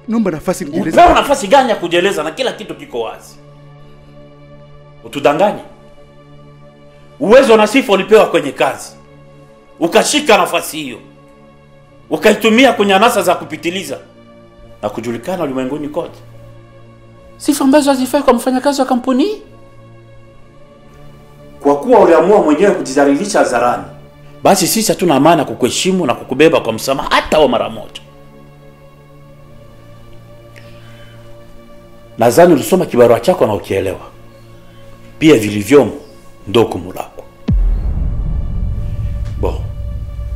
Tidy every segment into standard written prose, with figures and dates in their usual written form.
Naomba nafasi nijieleze. Upewa nafasi gani ya kujieleza na kila kitu kiko wazi? Utudanganye. Uwezo na sifa ulipewa kwenye kazi. Ukashika nafasi hiyo. Ukaitumia kwenye anasa za kupitiliza na kujulikana ulimwenguni kote. Sifa ambazo hazifai kwa mfanyakazi wa kampuni. Kwa kuwa uliamua mwenyewe kujidhalilisha hadharani, basi sisi hatuna amana kukuheshimu na kukubeba kwa msamaha hata wa mara moja. Nadhani ulisoma kibarua chako na ukielewa. Pia vilivyomo ndio hukumu lako.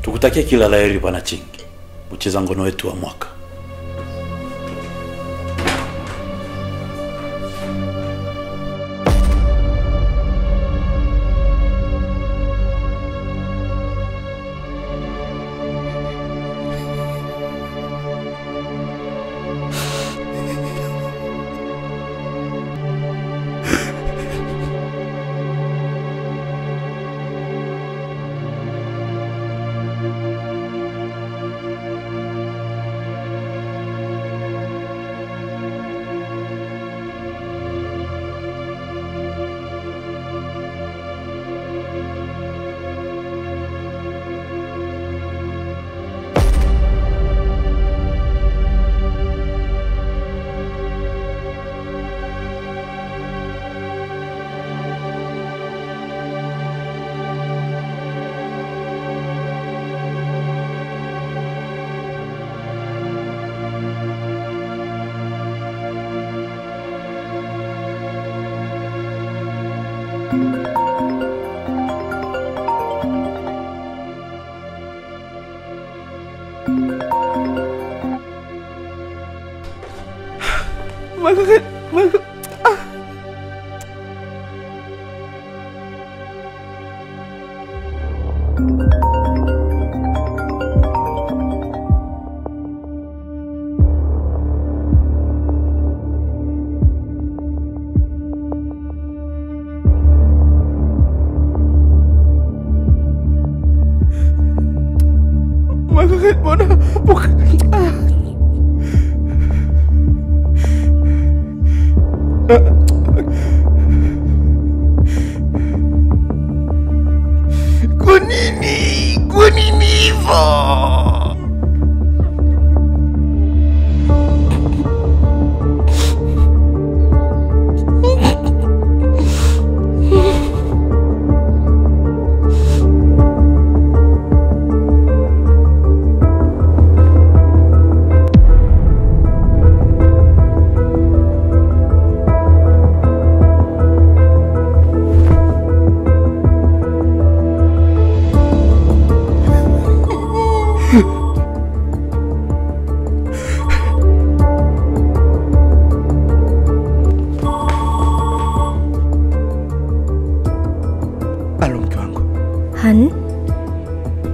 Tukutakia kila laheri Bwana Chingi, mcheza ngono wetu wa mwaka.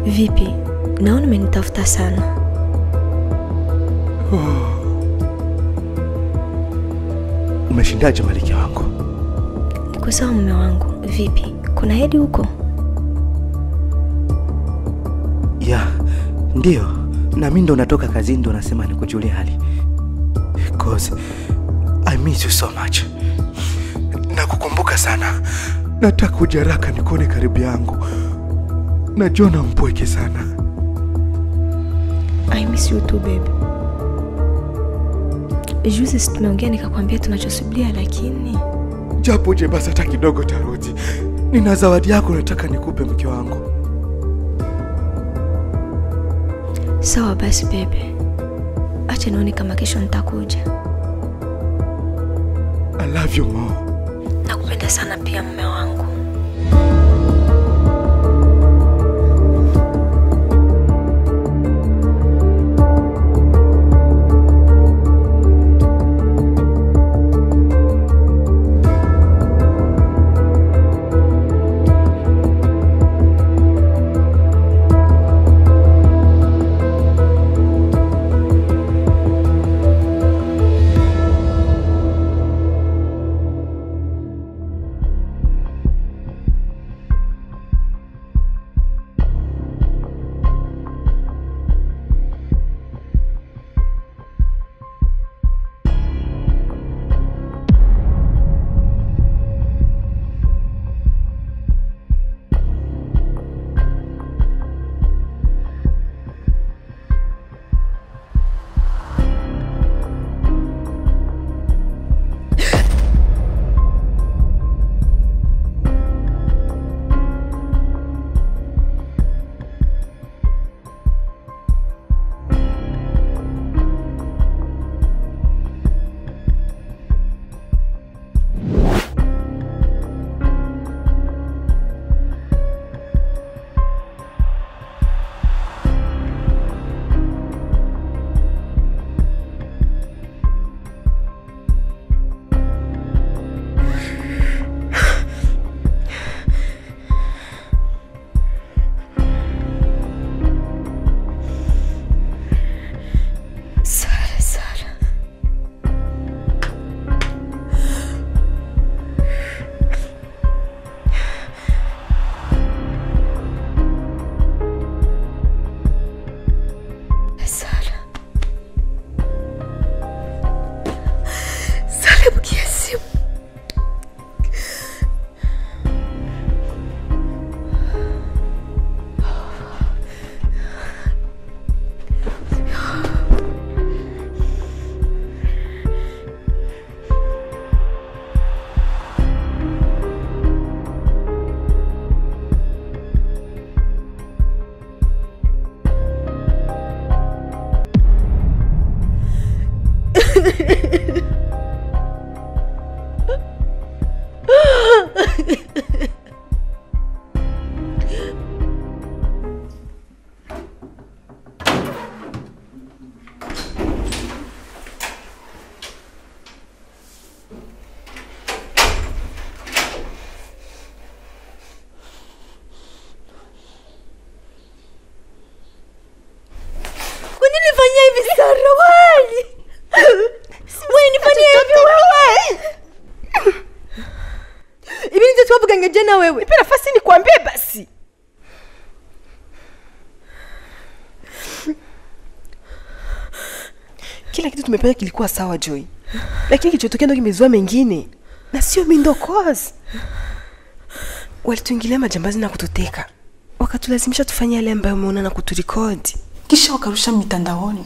Vipi? Naona umenitafuta sana. Umeshindaje malkia wangu? Niko sawa mume wangu. Vipi? Kuna hedi huko? Ya, ndio. Na mimi ndo natoka kazini ndo nasema nikujulie hali. Because I miss you so much. Nakukumbuka sana. Nataka kujaraka nikone karibu yangu. Na Jona mpweke sana. I miss you too baby. Juzi tumeongea nikakwambia tunachosubiria lakini japo je basi hata kidogo tarudi. Nina zawadi yako nataka nikupe mke wangu. Sawa basi baby. Acha nione kama kesho nitakuja. I love you more. Nakupenda sana pia mume wangu. Jana wewe, nipe nafasi nikwambie basi. Kila kitu tumepanga kilikuwa sawa Joy. Lakini kilichotokea ndio kimezua mengine. Na sio mimi ndo cause. Walituingilia majambazi na kututeka. Wakatulazimisha tufanye yale ambayo umeona na kuturecord. Kisha wakarusha mitandaoni.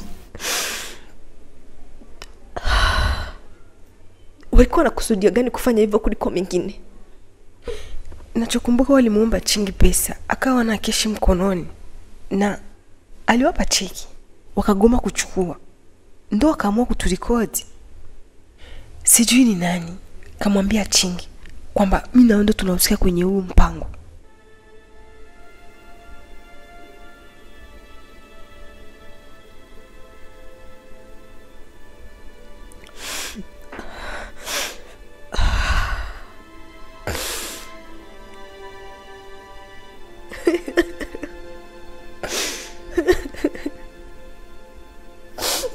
Walikuwa na kusudia gani kufanya hivyo kuliko mengine? Nachokumbuka walimuomba Chingi pesa, akawa na keshi mkononi. Na aliwapa cheki, wakagoma kuchukua. Ndo akaamua kuturecord. Sijui ni nani kamwambia Chingi kwamba mimi na ndo tunahusika kwenye huu mpango.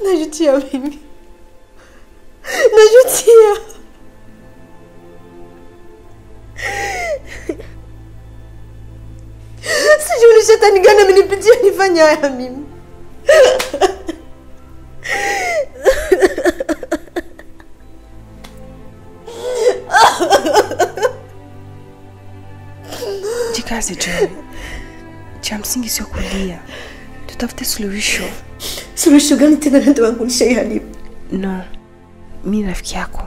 Najutia mimi. Najutia. Sijui ni shetani gani amenipitia nifanye haya mimi. Jikaze John. Cha msingi sio kulia. Tutafute suluhisho. Suluhisho gani tena ndio wangu nishayaribu? No. Mimi rafiki yako.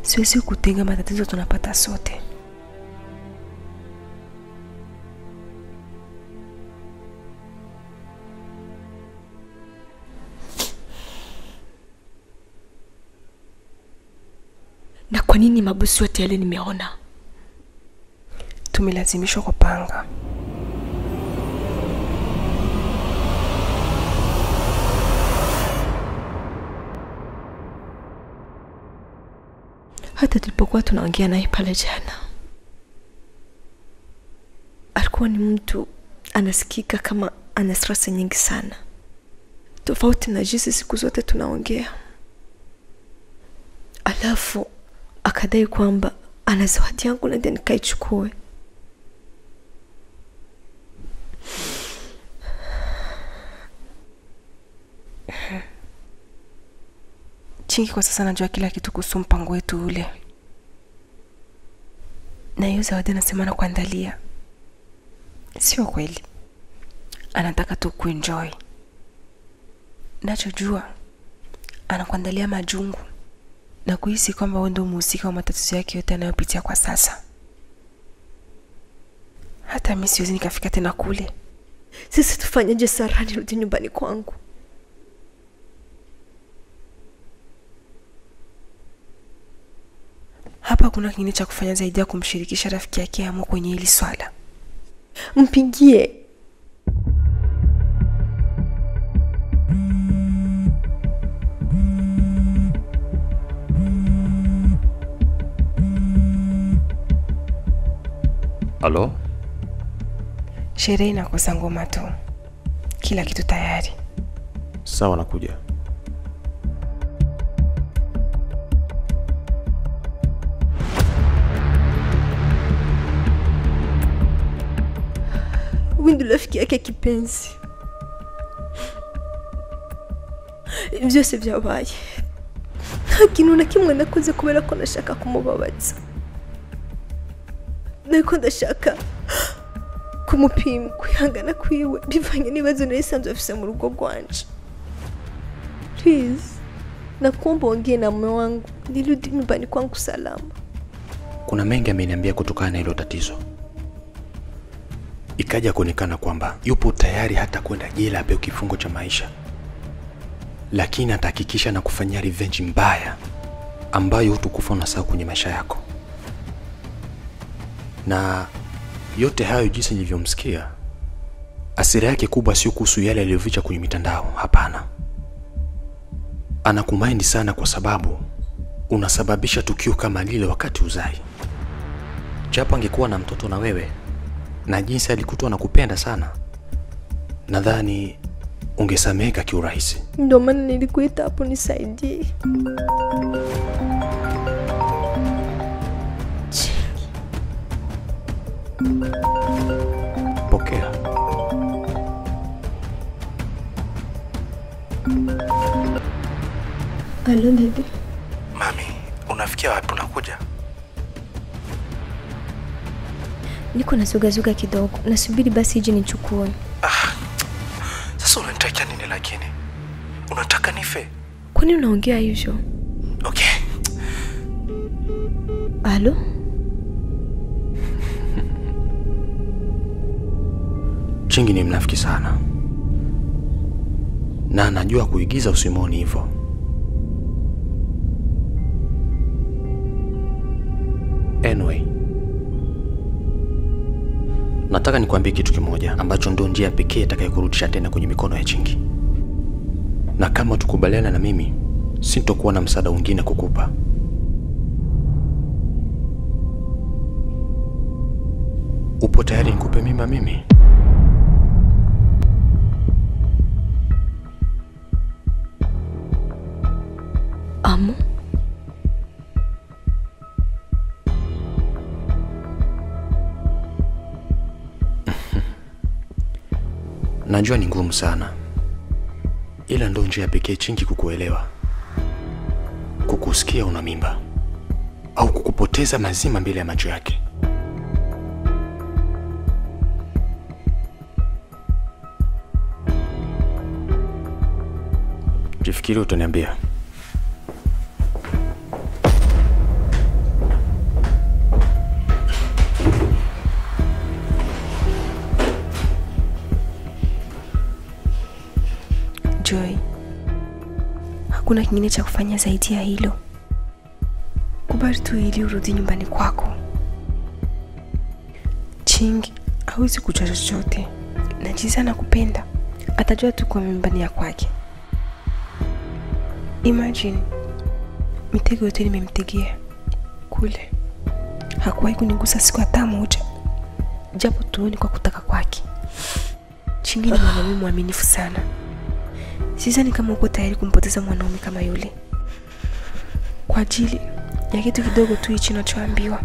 Siwezi kutenga matatizo tunapata sote. Na kwa nini mabosi wote yale nimeona? Tumelazimishwa kupanga. Hata tulipokuwa tunaongea naye pale jana, alikuwa ni mtu anasikika kama ana stress nyingi sana, tofauti na jinsi siku zote tunaongea. Alafu akadai kwamba ana zawadi yangu na ndani nikaichukue. Chingi kwa sasa najua kila kitu kuhusu mpango wetu ule. Na hiyo zawadi anasema na kuandalia. Sio kweli. Anataka tu kuenjoy. Nachojua anakuandalia majungu na kuhisi kwamba wewe ndio mhusika wa matatizo yake yote anayopitia kwa sasa. Hata mimi siwezi nikafika tena kule. Sisi tufanyeje Sara nirudi nyumbani kwangu? Hapa kuna kingine cha kufanya zaidi ya kumshirikisha rafiki yake Amo kwenye hili swala. Mpigie. Halo? Sherehe inakosa ngoma tu. Kila kitu tayari. Sawa, nakuja. Windu rafiki yake kipenzi. Byose byabaye. Nta kintu na kimwe nakoze kubera ko nashaka kumubabaza. Nako ndashaka kumupima kwihangana kwiwe bivanye n'ibibazo n'isanzwe afise mu rugo rwanje. Please, nakuomba ongea na mume wangu nirudi nyumbani kwangu salama. Kuna mengi ameniambia kutokana na hilo tatizo. Ikaja kuonekana kwamba yupo tayari hata kwenda jela apewe kifungo cha maisha. lakini atahakikisha na kufanyia revenge mbaya ambayo hutokufa unasahau kwenye maisha yako. Na yote hayo jinsi nilivyomsikia, asira yake kubwa sio kuhusu yale aliyoficha kwenye mitandao, hapana. Anakumaindi sana kwa sababu unasababisha tukio kama lile wakati uzai. Japo angekuwa na mtoto na wewe na jinsi alikutwa na kupenda sana, nadhani ungesameka kiurahisi. Ndio maana nilikuita hapo nisaidie. Pokea. Hello baby. Mami, unafikia wapi? Unakuja? Niko nazugazuga kidogo. Nasubiri basi ije nichukue. Sasa unanitakia nini lakini? Unataka nife? Kwa nini unaongea hivyo? Okay. Halo? Chingi ni mnafiki sana. Na anajua kuigiza usimoni hivyo. Anyway, nataka nikwambie kitu kimoja ambacho ndio njia pekee itakayokurudisha tena kwenye mikono ya Chingi. Na kama tukubaliana na mimi, sintokuwa na msaada mwingine kukupa. Upo tayari nikupe mimba mimi? Amo? Najua ni ngumu sana, ila ndo njia pekee Chingi kukuelewa, kukusikia una mimba au kukupoteza mazima mbele ya macho yake. Jifikiri utaniambia. Joy, hakuna kingine cha kufanya zaidi ya hilo. Kubali tu ili urudi nyumbani kwako. Chingi hawezi kujua chochote, na jinsi anakupenda atajua tu kwa nyumbani ya kwake. Imagine, mitego yote nimemtegea kule, hakuwahi kunigusa siku hata moja, japo tuoni kwa kutaka kwake. Chingi ni mwanaume mwaminifu sana. Sidhani kama uko tayari kumpoteza mwanaume kama yule kwa ajili ya kitu kidogo tu hichi unachoambiwa.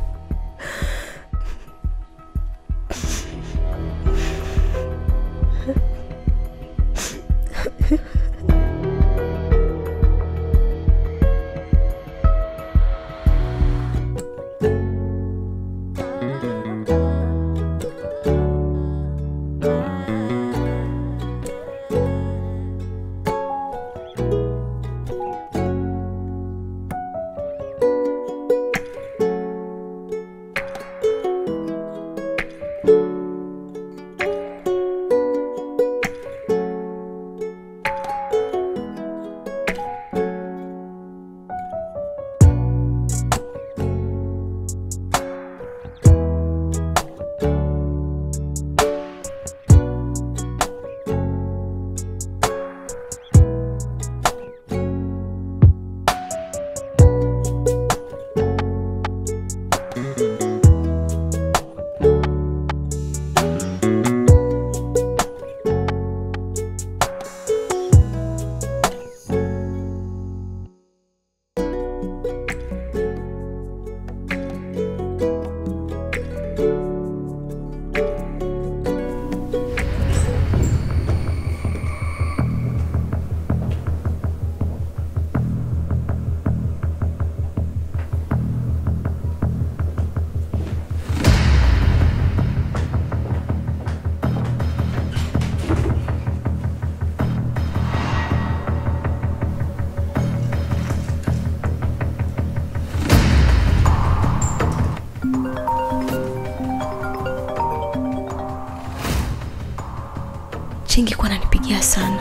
Chingi kwa ananipigia sana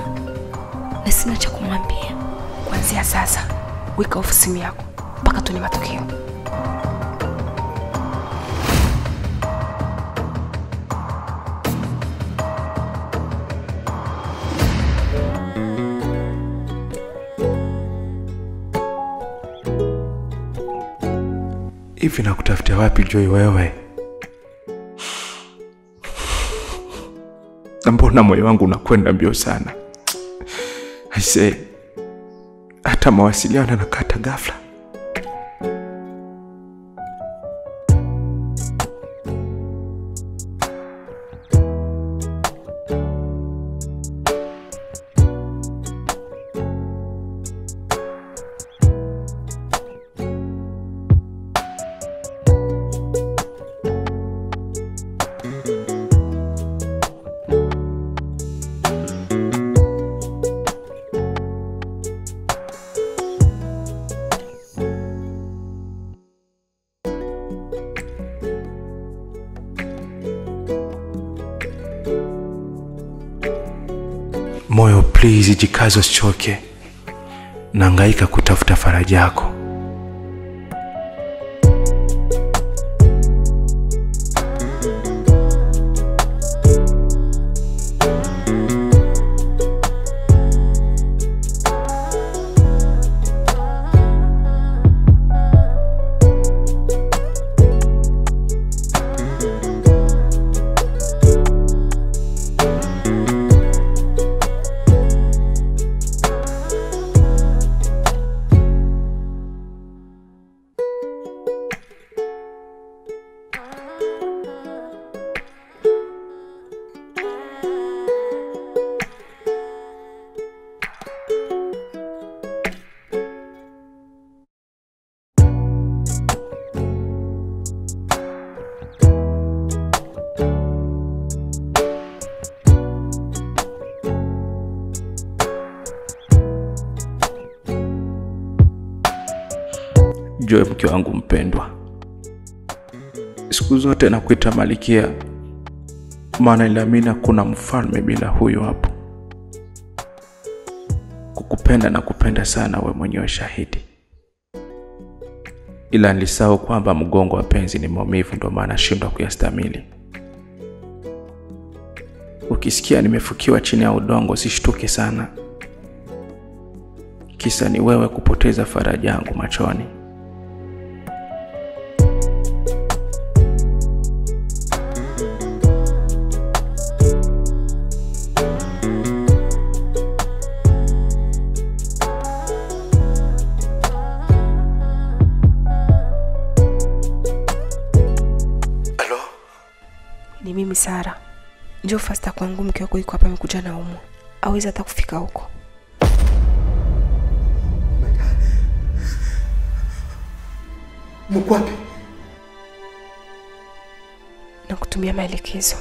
na sina cha kumwambia. kuanzia sasa weka off simu yako mpaka tuone matokeo. Hivi nakutafutia wapi Joy wewe? Mbona moyo wangu unakwenda mbio sana? I say, hata mawasiliano yanakata ghafla. Moyo, please jikaze usichoke. Nahangaika kutafuta faraja yako. Joy, mke wangu mpendwa, siku zote nakuita Malikia, maana niliamini kuna mfalme bila huyo hapo. Kukupenda na kupenda sana, we mwenyewe shahidi. Ila nilisahau kwamba mgongo wa penzi ni maumivu, ndo maana shindwa kuyastamili. Ukisikia nimefukiwa chini ya udongo usishtuke sana. Kisa ni wewe kupoteza faraja yangu machoni. Ni mimi Sara. Njoo fasta kwangu, mke wako yuko hapa amekuja na umwa. Hawezi hata kufika huko. Mko wapi? Na kutumia maelekezo.